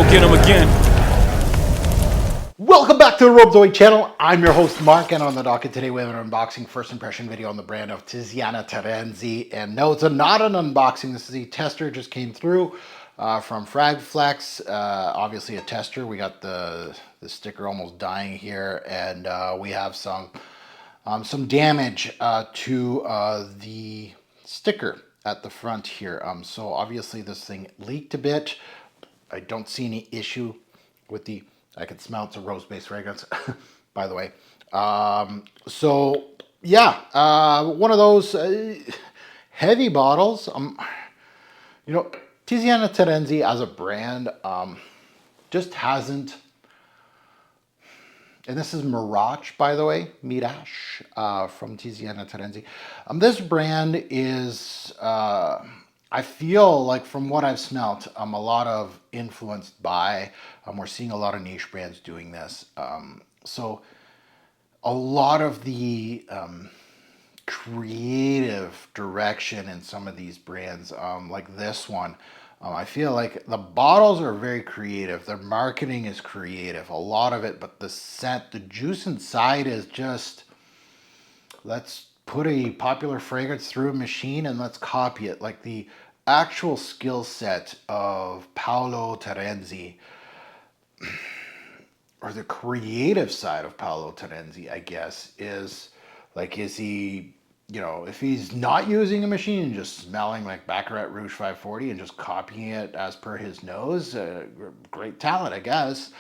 go get him again. Welcome back to the Robezoid channel. I'm your host Mark, and on the docket today we have an unboxing first impression video on the brand of Tiziana Terenzi. And no, it's not an unboxing. This is a tester, just came through from Fragflex. Obviously a tester. We got the sticker almost dying here, and we have some damage to the sticker at the front here. So obviously this thing leaked a bit. I don't see any issue with the, I can smell it's a rose-based fragrance, by the way. So yeah, one of those heavy bottles. You know, Tiziana Terenzi as a brand just hasn't. And this is Mirach, by the way, Mirach from Tiziana Terenzi. This brand is, I feel like from what I've smelt, a lot of influenced by, we're seeing a lot of niche brands doing this. So a lot of the creative direction in some of these brands, like this one, I feel like the bottles are very creative. Their marketing is creative, a lot of it, but the scent, the juice inside is just, let's put a popular fragrance through a machine and let's copy it. Like the actual skill set of Paolo Terenzi, or the creative side of Paolo Terenzi, I guess, is like, is he, you know, if he's not using a machine and just smelling like Baccarat Rouge 540 and just copying it as per his nose, great talent, I guess.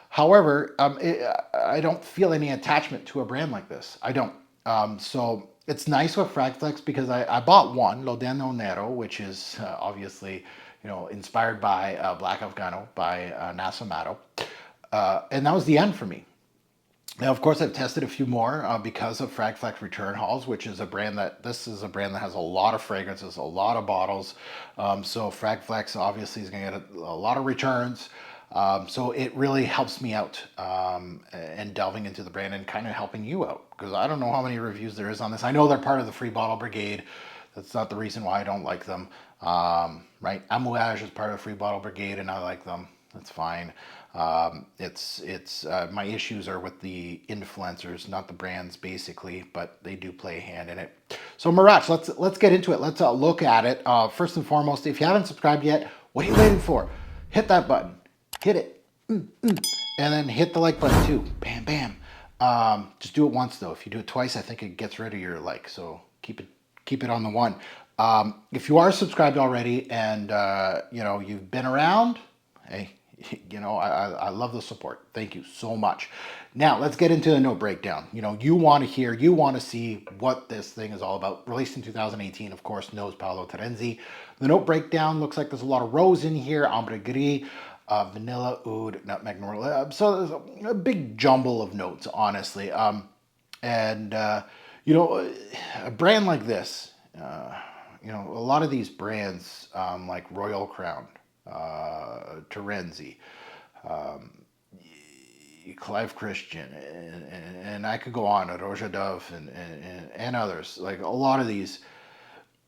However, I don't feel any attachment to a brand like this. I don't. So it's nice with Fragflex because I bought one, L'Odeno Nero, which is obviously, you know, inspired by Black Afgano by Nasamato. And that was the end for me. Now, of course, I've tested a few more because of Fragflex Return Hauls, which is a brand that, this is a brand that has a lot of fragrances, a lot of bottles. So Fragflex obviously is going to get a lot of returns. So it really helps me out and delving into the brand and kind of helping you out, because I don't know how many reviews there is on this. I know they're part of the Free Bottle Brigade. That's not the reason why I don't like them, right? Amouage is part of the Free Bottle Brigade and I like them. That's fine. My issues are with the influencers, not the brands, basically, but they do play a hand in it. So Mirach, let's get into it. Let's look at it. First and foremost, if you haven't subscribed yet, what are you waiting for? Hit that button, hit it, and then hit the like button too. Bam, bam. Just do it once though. If you do it twice, I think it gets rid of your like. So keep it on the one. If you are subscribed already and you know, you've been around, hey. You know, I love the support. Thank you so much. Now, let's get into the note breakdown. You know, you want to hear, you want to see what this thing is all about. Released in 2018, of course, knows Paolo Terenzi. The note breakdown looks like there's a lot of rose in here, ambre gris, vanilla, oud, nutmeg, neroli. So there's a big jumble of notes, honestly. You know, a brand like this, you know, a lot of these brands, like Royal Crown, Terenzi, Clive Christian, and I could go on, Roja Dove and others. Like a lot of these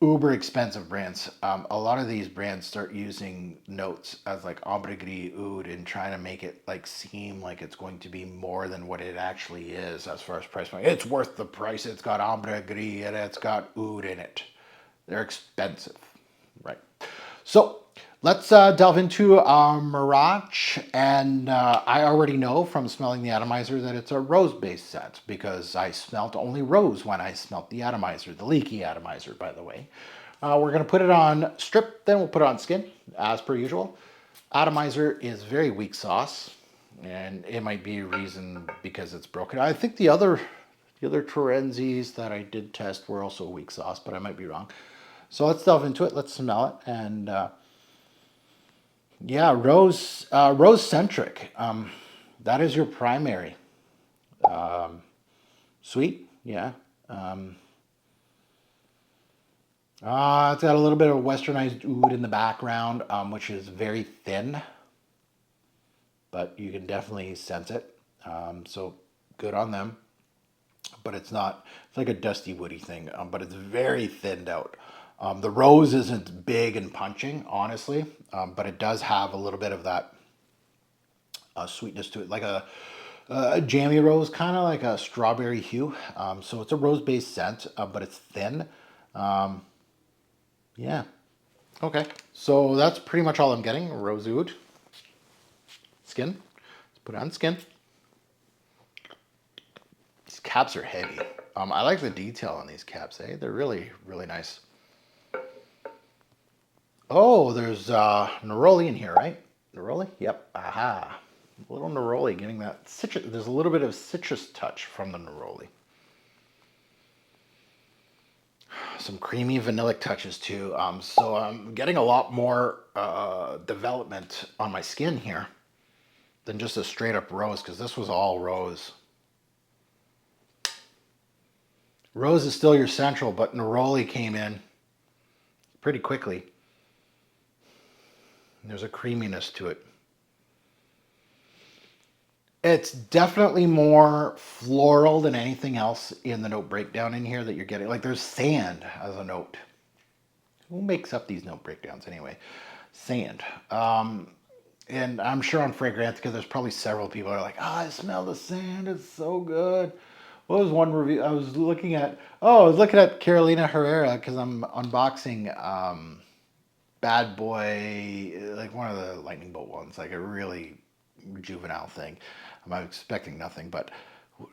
uber expensive brands, a lot of these brands start using notes as like ambre gris, oud, and trying to make it like seem like it's going to be more than what it actually is as far as price point. It's worth the price. It's got ambre gris and it's got oud in it. They're expensive, right? So let's delve into Mirach, and I already know from smelling the atomizer that it's a rose-based scent because I smelt only rose when I smelt the atomizer, the leaky atomizer, by the way. We're going to put it on strip, then we'll put it on skin, as per usual. Atomizer is very weak sauce, and it might be a reason because it's broken. I think the other Terenzis that I did test were also weak sauce, but I might be wrong. So let's delve into it. Let's smell it, and yeah, rose centric. That is your primary. Sweet, yeah. It's got a little bit of westernized oud in the background, which is very thin, but you can definitely sense it. So good on them. But it's not. It's like a dusty woody thing, but it's very thinned out. The rose isn't big and punching, honestly, but it does have a little bit of that sweetness to it, like a jammy rose, kind of like a strawberry hue. So it's a rose-based scent, but it's thin. Yeah. Okay. So that's pretty much all I'm getting. Rose oud. Skin. Let's put it on skin. These caps are heavy. I like the detail on these caps, eh? They're really, really nice. Oh, there's neroli in here, right? Neroli? Yep. Aha. A little neroli, getting that citrus. There's a little bit of citrus touch from the neroli. Some creamy vanillic touches too. So I'm getting a lot more development on my skin here than just a straight up rose, because this was all rose. Rose is still your central, but neroli came in pretty quickly. There's a creaminess to it. It's definitely more floral than anything else in the note breakdown in here that you're getting. Like there's sand as a note. Who makes up these note breakdowns anyway? Sand. And I'm sure on Fragrantica there's probably several people that are like, I smell the sand. It's so good. What was one review I was looking at? Oh, I was looking at Carolina Herrera because I'm unboxing Bad Boy, like one of the lightning bolt ones, like a really juvenile thing. I'm expecting nothing, but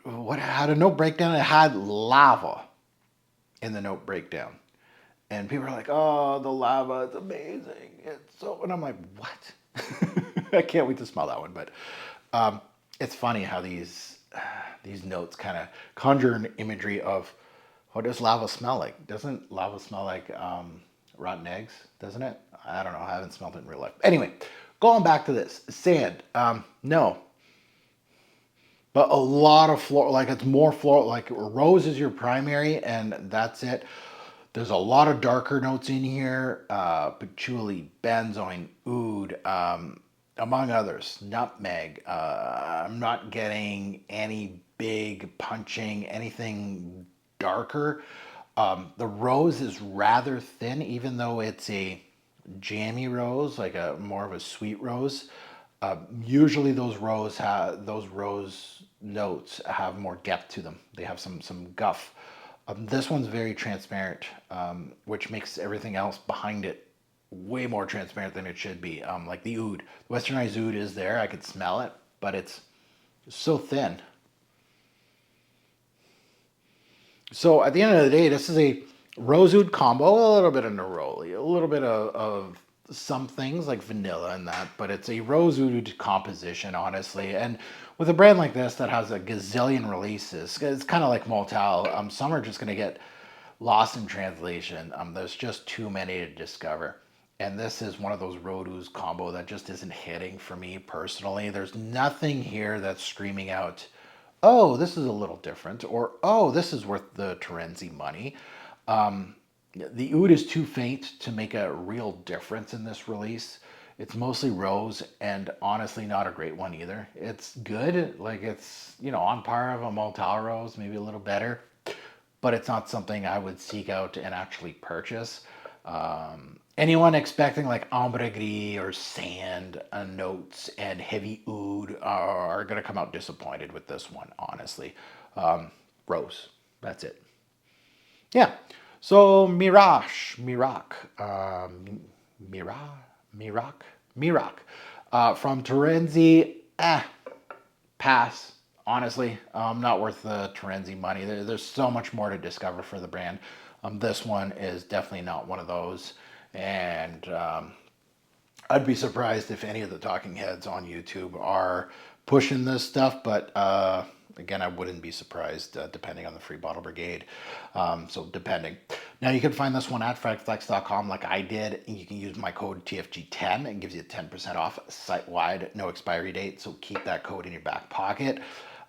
what had a note breakdown? It had lava in the note breakdown, and people are like, "Oh, the lava is amazing! It's so," and I'm like, "What?" I can't wait to smell that one. But it's funny how these notes kind of conjure an imagery of what does lava smell like? Doesn't lava smell like rotten eggs? Doesn't it? I don't know. I haven't smelled it in real life. Anyway, going back to this sand. No, but a lot of floral. Like it's more floral. Like rose is your primary, and that's it. There's a lot of darker notes in here. Patchouli, benzoin, oud, among others. Nutmeg. I'm not getting any big punching, anything darker. The rose is rather thin, even though it's a jammy rose, like a more of a sweet rose. Usually those rose notes have more depth to them. They have some guff. This one's very transparent, which makes everything else behind it way more transparent than it should be. Like the oud, westernized oud is there. I could smell it, but it's so thin. So at the end of the day, this is a rose oud combo, a little bit of neroli, a little bit of some things like vanilla and that, but it's a rose oud composition, honestly. And with a brand like this that has a gazillion releases, it's kind of like Motel. Some are just going to get lost in translation. There's just too many to discover. And this is one of those rose oud combo that just isn't hitting for me personally. There's nothing here that's screaming out, oh, this is a little different, or oh, this is worth the Terenzi money. The oud is too faint to make a real difference in this release. It's mostly rose, and honestly not a great one either. It's good, like it's, on par of a Motel rose, maybe a little better, but it's not something I would seek out and actually purchase. Anyone expecting like ambre gris or sand notes and heavy oud are going to come out disappointed with this one, honestly. Rose, that's it. Yeah. So Mirach, from Terenzi, pass. Honestly, not worth the Terenzi money. There's so much more to discover for the brand. This one is definitely not one of those, and I'd be surprised if any of the talking heads on YouTube are pushing this stuff, but again, I wouldn't be surprised depending on the Free Bottle Brigade. So depending. Now you can find this one at fragflex.com like I did. You can use my code TFG10. It gives you 10% off site-wide, no expiry date. So keep that code in your back pocket.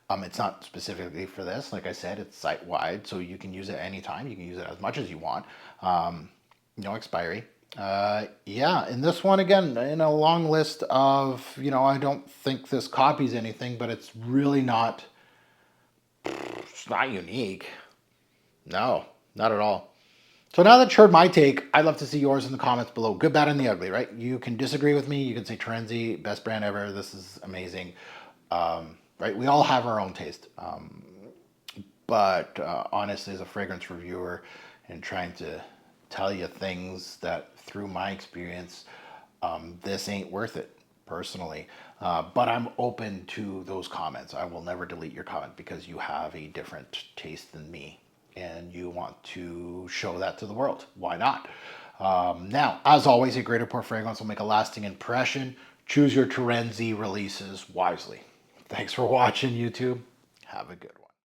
It's not specifically for this. Like I said, it's site-wide, so you can use it anytime. You can use it as much as you want. No expiry. Yeah, and this one again in a long list of, I don't think this copies anything, but it's really not, it's not unique. No, not at all. So now that you heard my take, I'd love to see yours in the comments below. Good, bad, and the ugly, right? You can disagree with me. You can say Terenzi, best brand ever. This is amazing. Right? We all have our own taste. But honestly, as a fragrance reviewer and trying to tell you things that through my experience, this ain't worth it personally. But I'm open to those comments. I will never delete your comment because you have a different taste than me and you want to show that to the world. Why not? Now, as always, a great pour fragrance will make a lasting impression. Choose your Terenzi releases wisely. Thanks for watching, YouTube. Have a good one.